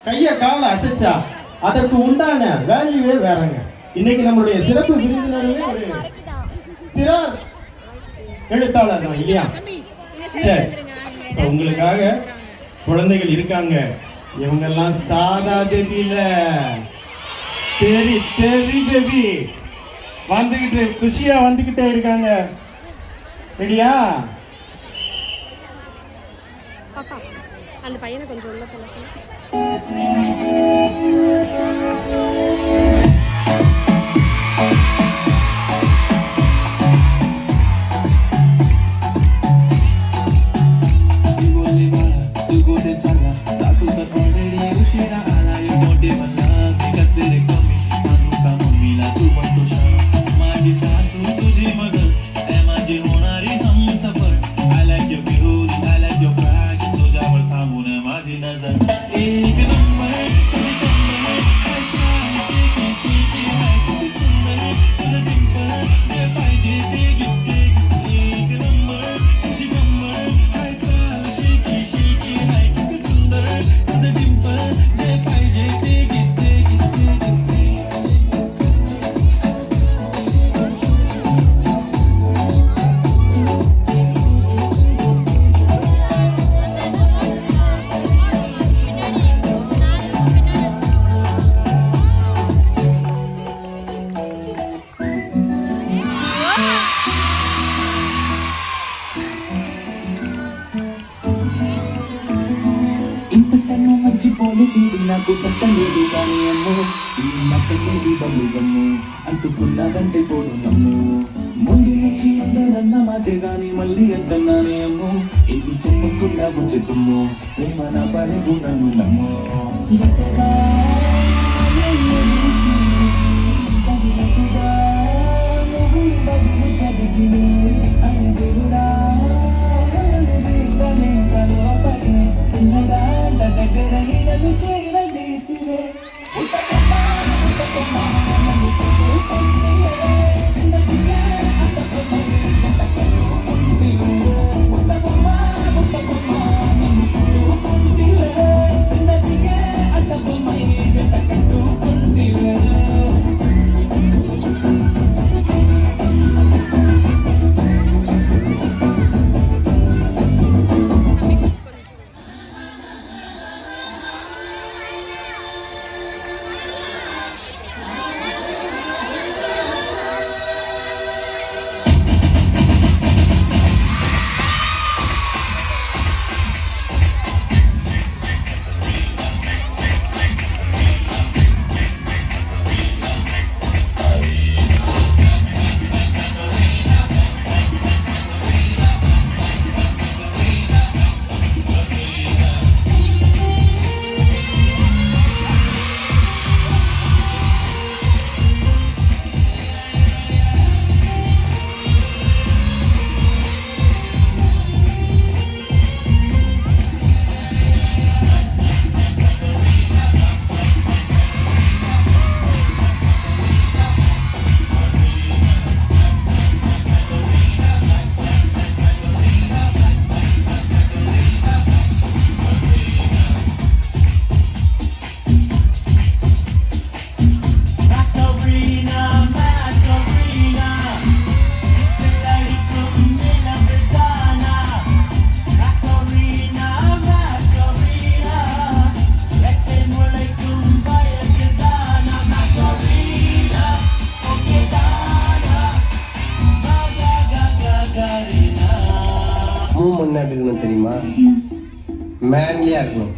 கைய கால அசைச்சா அதற்கு உண்டான வேல்யூவே வேறங்க. இன்னைக்கு நம்மளுடைய சிறப்பு விருந்தினரே ஒரு சிறார் எழுத்தாளர் தான் இல்லையா? சரி, உங்களுக்காக குழந்தைகள் இருக்காங்க. இவங்கெல்லாம் சாதா பேபியில தெரி பேபி வந்துகிட்டு குஷியா வந்துகிட்டே இருக்காங்க. ரெடியா? அந்த பையனை கொஞ்சம் உள்ள போல నాకు తట్టలేదు కానీ అమ్మో ఈ మక్కలేది బలుగమ్ము అంటుకున్నదంటే పోదు నమ్ము ముందు నుంచి అందరన్న మాటే గాని మళ్ళీ ఎంతన్నానే అమ్ము ఇది చెప్పకుండా ఉంచుతుమ్ము ప్రేమ నా పరుగు నన్ను నమ్ము నువ్వు బదులు చదివినే అయ్యురా முன்னாடி இருக்கணும் தெரியுமா? மேன்லியா இருக்கணும்.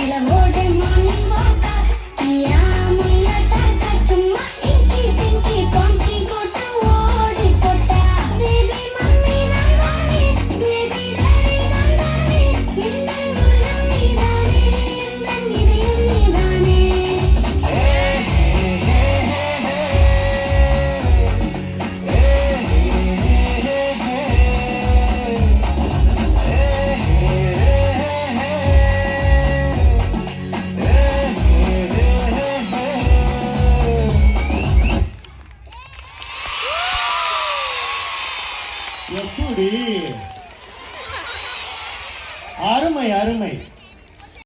la voz de mami boca, y amo y ataca. எப்படி? அருமை அருமை.